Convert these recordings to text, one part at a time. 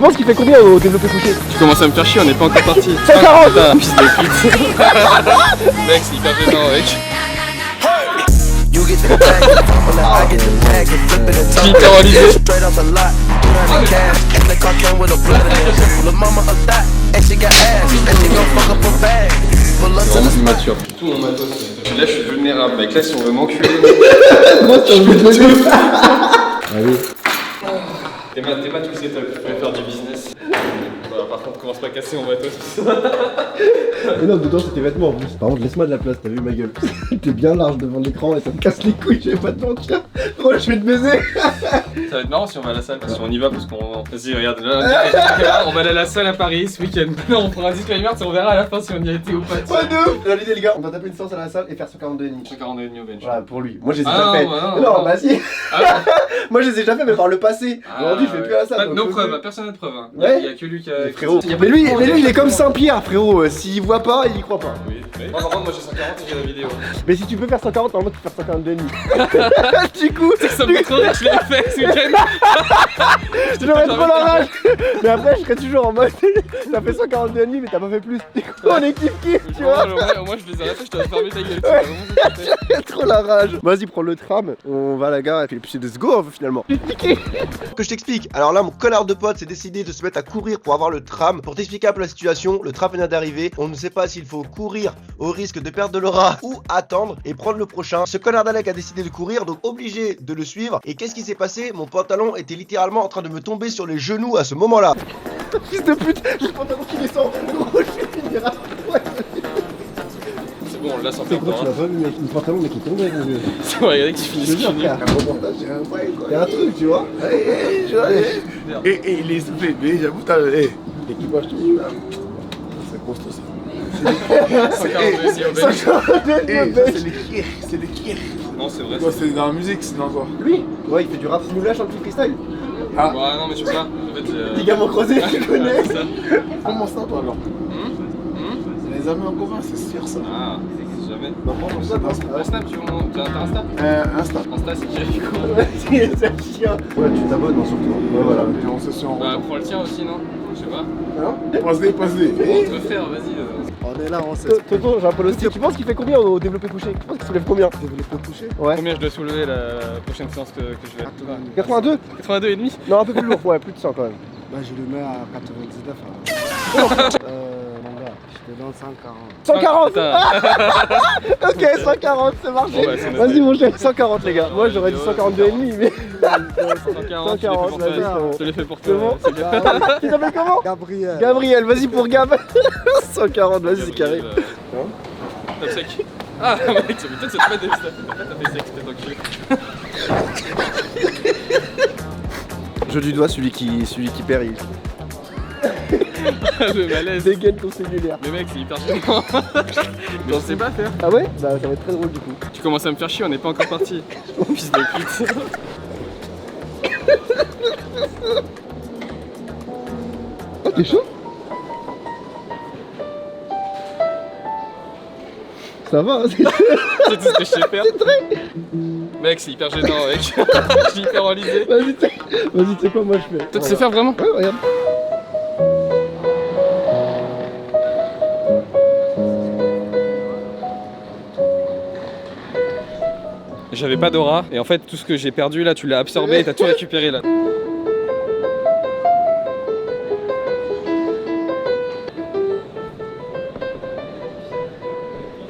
penses qu'il fait combien au développé couché? Tu commences à me faire chier, on n'est pas encore parti. 140. Putain, fils de pute. Mec, c'est hyper gênant, mec. Hyper c'est immature. Tout mon matos. Là, je suis vulnérable, mec. Là, si on veut m'enculer. Moi, t'as envie de me allez. T'es pas tout setup, tu pourrais faire du business. Voilà, par contre, commence pas à casser mon matos. Mais non, dedans c'est tes vêtements en plus. Par contre, laisse-moi de la place, t'as vu ma gueule. T'es bien large devant l'écran et ça me casse les couilles, je vais pas te mentir. Gros, je vais te baiser. Ça va être marrant si on va à la salle. Si on y va parce qu'on. Vas-y, regarde. Là, on va aller à la salle à Paris ce week-end. Non, on fera un disclaimer, on verra à la fin si on y a été ou pas. Ouais, de ouf. Dans l'idée, les gars, on doit taper une séance à la salle et faire 142,5. 142,5 au bench. Voilà, pour lui. Moi, je les ai Ah, déjà fait. bah, Non, bah si. Ah, Moi, je les ai déjà fait, mais par le passé. Aujourd'hui, je fais plus à la salle. Nos preuves, personne n'a de preuves. Ouais. Il y a que lui qui a. Frérot. Mais lui, il est comme Saint-Pierre, frérot. S'il voit pas, il y croit pas. Oui, mais. Moi, par contre, moi j'ai 140 et j'ai la vidéo. Mais si tu peux faire 140, normalement, tu peux faire 142,5. Du coup, Ça me fait trop rire, je l'ai fait ce week-end. j'aurais trop la rage. Mais après, je serais toujours en mode. T'as fait 142,5, mais t'as pas fait plus. Du coup, on est kiff-kiff, tu vois. Au moins, je les ai arrêtés, je t'avais fermé ta gueule. J'ai trop la rage. Vas-y, prends le tram. On va à la gare et puis let's go finalement. Que je t'explique. Alors là, mon connard de pote s'est décidé de se mettre à courir pour avoir le tram. Pour t'expliquer un peu la situation, le tram vient d'arriver. On ne sait pas s'il faut courir au risque de perdre de l'aura ou attendre et prendre le prochain. Ce connard d'Alec a décidé de courir, donc obligé de le suivre. Et qu'est-ce qui s'est passé? Mon pantalon était littéralement en train de me tomber sur les genoux à ce moment-là. Fils de pute, j'ai le pantalon qui descend. Gros, je vais finir à poil. C'est bon, là, sans C'est faire gros, tu l'as pas vu, mec. Mon pantalon, mec, il est tombé, mon vieux. C'est vrai, regardez que tu finis Je te jure, frère. Il y a un truc, tu vois. Et il est soufflé, mais j'avoue, t'as le. L'équipage, tu vois. C'est costaud ça. 142 ici au bench. C'est les kirs. Non, c'est vrai. Quoi, c'est dans la musique, c'est dans quoi? Lui, ouais, il fait du rap simulation en petit freestyle. Ouais, non, mais je sais pas. En fait, Ligaments croisés, tu connais. C'est ça. Comment ça, toi alors? C'est les amis en commun, c'est sûr ça. Ah, jamais. Bah, prends ça, En snap, tu as un Insta? Insta. Insta, c'est qui du coup? c'est un chien. Ouais, tu t'abonnes, hein, surtout. Ouais, voilà. Et on se suit en Bah, prends le tien aussi, non? Je sais pas. Passe-les. On te faire, vas-y. On est là, on sait. Tonton, j'ai un pronostic. Tu penses qu'il fait combien au développé couché? Tu penses qu'il soulève combien? Développé couché? Ouais. Combien je dois soulever la prochaine séance que je vais 82? 82 et demi? Non, un peu plus lourd, ouais, plus de 100 quand même. Bah je le mets à 99. Mon gars, je te donne 140. 140. Ok, 140, c'est marché. Bon, bah, c'est noté. Vas-y mon chef, 140 les gars. Moi j'aurais dit 142,5 mais... 140, 140, vas-y, je te l'ai fait pour c'est toi. bon. C'est bien. Tu t'appelles comment? Gabriel. Gabriel, vas-y pour Gab. 140, vas-y c'est carré. Top sec. Ah mec, mais peut-être c'est pas des t'as fait sec, t'es tranquille. Jeu du doigt, celui qui perd, il Le malaise. dégaine ton cellulaire. Mais mec, c'est hyper gênant. Mais je sais pas faire. Ah ouais? Bah ça va être très drôle du coup. Tu commences à me faire chier, on n'est pas encore parti. Fils de pute. Oh t'es chaud? Ça va, hein, c'est C'est tout ce que je sais faire. Mec, c'est hyper gênant, mec. Je suis hyper enlisé. Vas-y, tu sais quoi, moi je fais. Toi, tu sais faire vraiment? Ouais, regarde. J'avais pas d'aura et en fait tout ce que j'ai perdu là tu l'as absorbé et t'as tout récupéré là.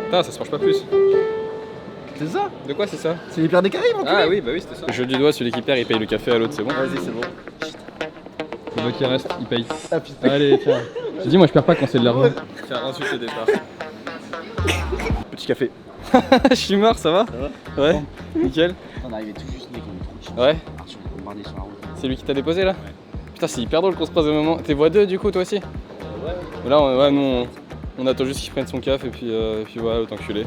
Putain ça se mange pas plus. C'est ça? De quoi c'est ça? C'est les Pirates des Caraïbes en Ah oui bah oui c'était ça. Le jeu du doigt celui qui perd il paye le café à l'autre c'est bon. Vas-y, c'est bon. Le doigt qui reste il paye. Ah putain. Allez tiens. J'ai dit moi je perds pas quand c'est de l'argent. Tiens ensuite le départ. Petit café. Je suis mort ça va? Ça va? Ouais. Nickel. On arrivait tout juste, mec, on est tranquille. Ouais. On parlait sur la route. C'est lui qui t'a déposé là? Ouais. Putain c'est hyper drôle qu'on se croise au moment. T'es voix 2 du coup toi aussi? Ouais. Là ouais nous on attend juste qu'il prenne son caf et puis voilà le t'enculer.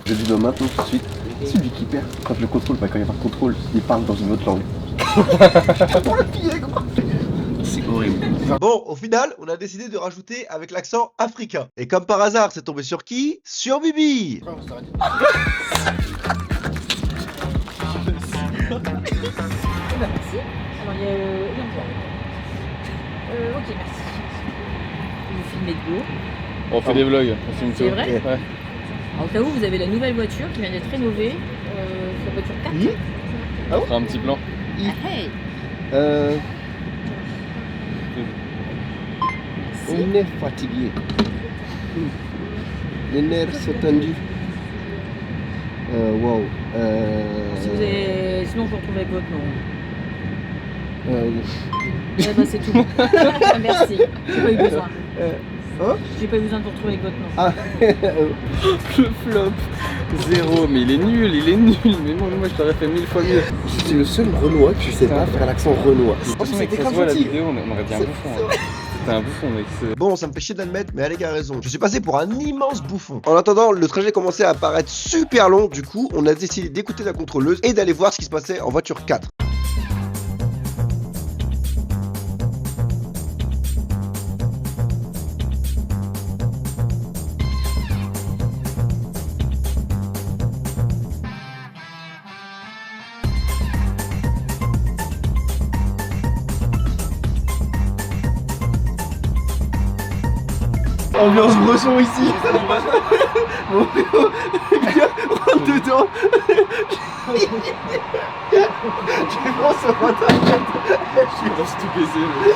Je dis maintenant tout de suite, celui qui perd, quand je le contrôle, quand il y a pas de contrôle, il parle dans une autre langue. Pour le piller, gros. C'est horrible. Bon, au final, on a décidé de rajouter avec l'accent africain. Et comme par hasard, c'est tombé sur qui? Sur Bibi. bah merci. Alors il y a encore. Ok, merci. Vous filmez de dos. On fait des vlogs, on filme tout. C'est vrai? Ouais. Alors, au cas où vous avez la nouvelle voiture qui vient d'être rénovée. C'est la voiture 4. Oui. On fera un petit plan. Ah, hey. On est fatigué. Les nerfs sont tendus. Wow. Sinon, je vous retrouve avec votre nom. Eh ben, c'est tout. Merci. J'ai pas eu besoin. J'ai pas eu besoin de vous retrouver avec votre nom. Ah, Le flop. 0, mais il est nul. Mais moi je t'aurais fait 1000 fois mieux. je suis le seul Renoir qui sait pas faire l'accent Renoir. De toute façon, mec, ça se voit à la vidéo, on aurait dit un bouffon. Hein. C'était un bouffon, mec. Bon, ça me fait chier d'admettre, mais Alec a raison. Je suis passé pour un immense bouffon. En attendant, le trajet commençait à paraître super long. Du coup, on a décidé d'écouter la contrôleuse et d'aller voir ce qui se passait en voiture 4. Ambiance bresson ici. Mon frérot, viens, rentre dedans. Je pense sur internet. Je suis dans tout baiser, mec.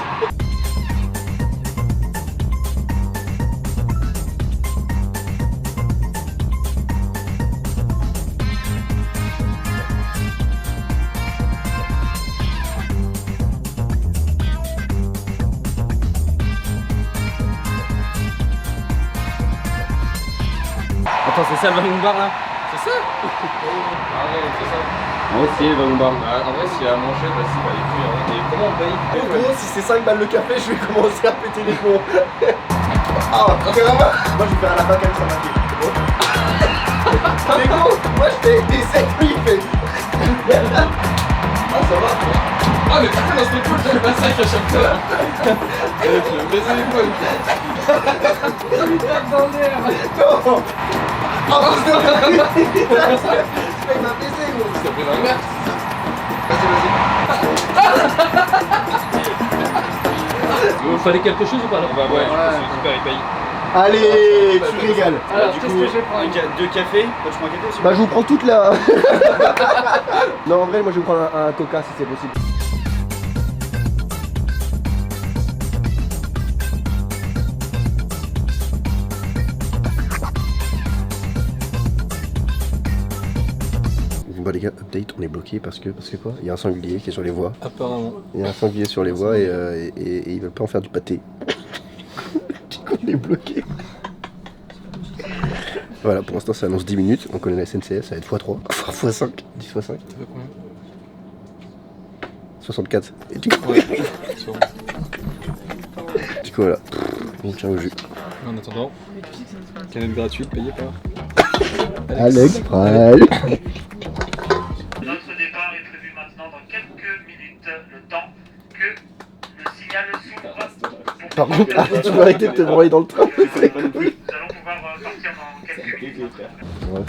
Attends, c'est ça le wagon bar là? C'est ça? Ah ouais, c'est ça. Ouais, c'est le wagon bar. En vrai, s'il y a à manger, bah c'est pas les couilles. Hein. Et comment on paye? En gros, si c'est 5 balles le café, je vais commencer à péter les plombs. Ah, vraiment? Moi, je vais faire à la baguette sur ma tête. Mais gros, moi je fais des 7 lui, il fait. Ah, ça va? Ah, mais putain, dans cette épaule, j'ai pas ça à chaque fois. Avec le baiser l'épaule. Non! Oh, je fais ma baisée, gros. Ça fait la merde. Vous fallait quelque chose ou pas là? Bah ouais, c'est super, il paye. Allez, tu régales. Alors, du coup, je vais prendre 2 cafés. Moi, je prends un café aussi. Bah, je vous prends toute la. Non, en vrai, moi je vais vous prendre un coca si c'est possible. Bon les gars, update, on est bloqué parce que quoi? Il y a un sanglier qui est sur les voies. Apparemment. Il y a un sanglier sur les voies et ils veulent pas en faire du pâté. Du coup on est bloqué. Voilà, pour l'instant ça annonce 10 minutes, on connaît la SNCF, ça va être x3, x5, 10 x5. Ça fait combien? 64. Et du coup, du coup voilà, on tient au jus. En attendant, canette gratuite payée par Alex Pral. Notre départ est prévu maintenant dans quelques minutes, le temps que le signal s'ouvre. Par contre, tu vas arrêter de te branler dans le train. Nous allons pouvoir partir dans quelques minutes. Ouais.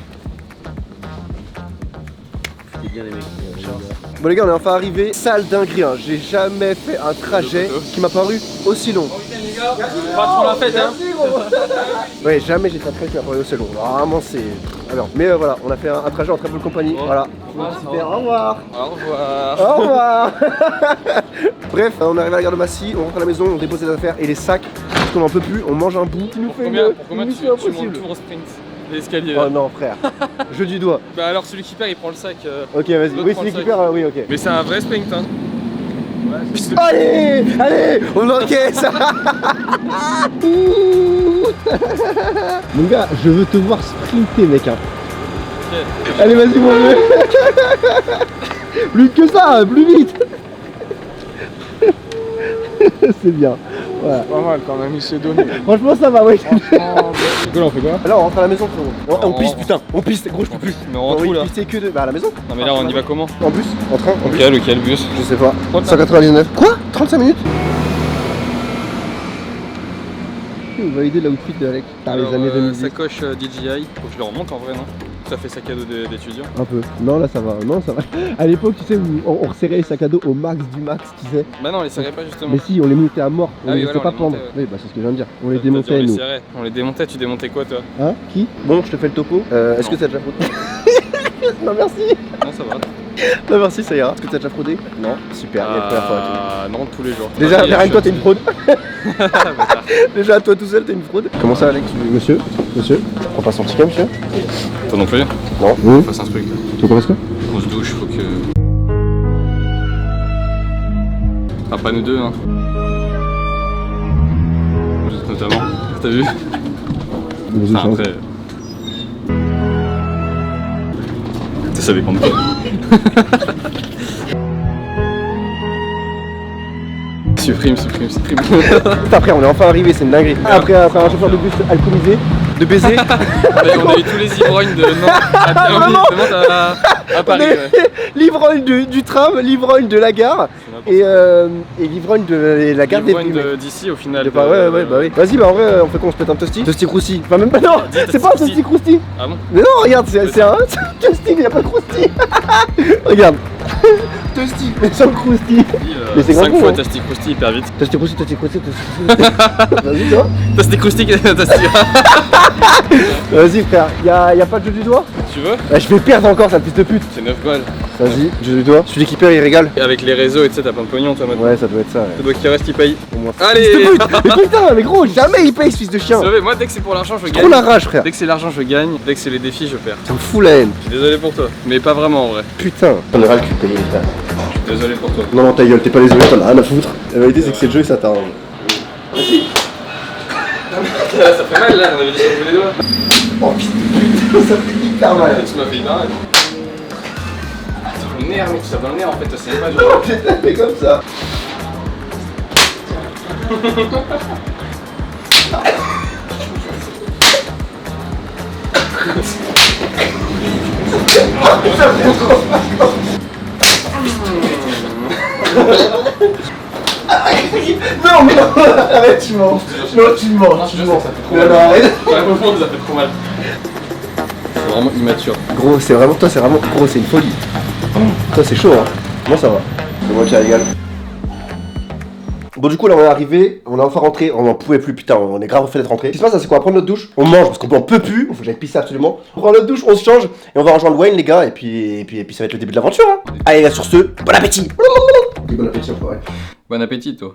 C'était bien les mecs. Bon les gars, on est enfin arrivé, sale dinguerie, hein. J'ai jamais fait un trajet qui m'a paru aussi long. Pas trop la fête, hein. Ouais, jamais j'ai fait un trajet qui m'a paru aussi long. Vraiment c'est... Alors, mais voilà, on a fait un trajet en très bonne compagnie, voilà. Super, au revoir. Au revoir. Au revoir. Bref, on arrive à la gare de Massy, on rentre à la maison, on dépose les affaires et les sacs, parce qu'on en peut plus, on mange un bout. Qui nous fait Pour combien une tu mission montes impossible. tout au sprint? L'escalier. Oh non frère, jeu du doigt. Bah alors celui qui perd il prend le sac. Ok vas-y, L'autre oui prend c'est le l'équipe, oui ok. Mais c'est un vrai sprint hein. Allez, allez, on encaisse. Mon gars, je veux te voir sprinter mec hein. Ok. Allez vas-y mon vieux. Plus que ça, plus vite. C'est bien. Voilà. Pas mal quand même, il s'est donné. Franchement ça va ouais. Du coup là on fait quoi? Alors on rentre à la maison frérot. On On- pisse putain, on pisse gros je peux plus. Mais on rentre où là? pisser que de... Bah à la maison. Non mais là on y va comment? En bus, en train, en bus. Lequel bus? Je sais pas. 35. 199. Quoi? 35 minutes? Vous validez l'outfit de Alec. Ah les Alors, années 2010. sacoche DJI, faut que je le remonte en vrai non? ça fait sac à dos d'étudiant. Un peu. Non, là ça va. Non, ça va. À l'époque, tu sais, où on resserrait les sacs à dos au max du max, tu sais. Bah non, on les serrait pas justement. Mais si, on les montait à mort. On Ah oui, les laissait voilà, pas on les pendre. montait, Oui, bah c'est ce que je viens de dire. On les T'as dit, démontait, on les nous. serrait. On les démontait, tu démontais quoi toi? Hein? Qui? Bon, je te fais le topo. Est-ce que Non. t'as déjà fraudé? Non, merci. Non, ça va. Non, merci, ça ira. Est-ce que t'as déjà fraudé? Non. Super, il y a la première fois. Non, tous les jours. Déjà, Vas-y, rien que toi, t'es shot. une fraude. Bâtard. Déjà, toi tout seul, t'es une fraude. Comment ça, Alex? Monsieur? Monsieur? On passe son ticket, monsieur? Toi non plus? Non. On fasse un truc. Tu commences quoi? On se douche, faut que. Enfin, pas nous deux, hein. Notamment. T'as vu? Vas-y, Enfin, change. après. Ça dépend de toi. Supprime. Après, on est enfin arrivé, c'est une dinguerie. Après un chauffeur de bus alcoolisé, de baiser. On a eu tous les ivrognes de Nantes à Paris. Ouais. L'ivrogne du tram, l'ivrogne de la gare et l'ivrogne de la gare des L'ivogne Prix. d'ici au final. Ouais, bah oui. Vas-y, bah en vrai, on fait quoi? On se pète un toasty? Toasty crousti. Enfin, même pas, non, c'est pas un toasty crousti. Ah bon? Mais non, regarde, c'est un toasty, mais y'a pas de crousti. Regarde. Toasty, mais sans crousti. Mais c'est 5 grand, fois hein. Tasty Crousti hyper vite. Toasty crousti. Vas-y, toi. Tasty Crousti, Tasty. Vas-y, frère, y'a pas de jeu du doigt? Tu veux? Bah, je vais perdre encore, sale fils de pute. C'est 9 balles. Vas-y, jeu du doigt. Celui qui perd, il régale. Et avec les réseaux et tu sais, t'as plein de pognon toi maintenant. Ouais, ça doit être ça. Ouais. Ça doit qu'il reste, il paye. Au moins. Allez. Fils de pute. Mais putain, mais gros, jamais il paye ce fils de chien. Sauvé, moi dès que c'est pour l'argent je Trop gagne. la rage, frère. Dès que c'est l'argent je gagne, dès que c'est les défis je perds. Ça me fout la haine. Je suis désolé pour toi, mais pas vraiment en vrai. Putain. T'en auras le cul, payer, frère. Je suis désolé pour toi. Non, ta gueule, t'es pas désolé, t'en as rien à foutre. La vérité, c'est que c'est le jeu et ça t'arrange. Ça fait mal là, on avait dit sur les doigts. Oh putain, ça fait hyper mal. Tu m'as fait hyper mal. Ça fait le nerf, mec, ça dans le nerf en fait, c'est pas genre. J'ai tapé comme ça. Non mais non, arrête, tu mens. Non, tu mens. Ça fait trop Non, mal. non, arrête. Ouais, franchement, ça fait trop mal. C'est vraiment immature. Gros, c'est vraiment toi, c'est vraiment gros, c'est une folie. Toi, c'est chaud, hein. Moi, ça va. C'est moi qui régale. Bon, du coup, là, on est arrivé, on est enfin rentré, on n'en pouvait plus, putain, on est grave refait d'être rentré. Ce qui se passe, c'est qu'on va prendre notre douche, on mange parce qu'on peut plus, faut que j'aille pisser absolument. On prend notre douche, on se change et on va rejoindre Wayne, les gars, et puis ça va être le début de l'aventure, hein. Allez, là, sur ce, bon appétit. Bon appétit, enfoiré. Bon appétit toi.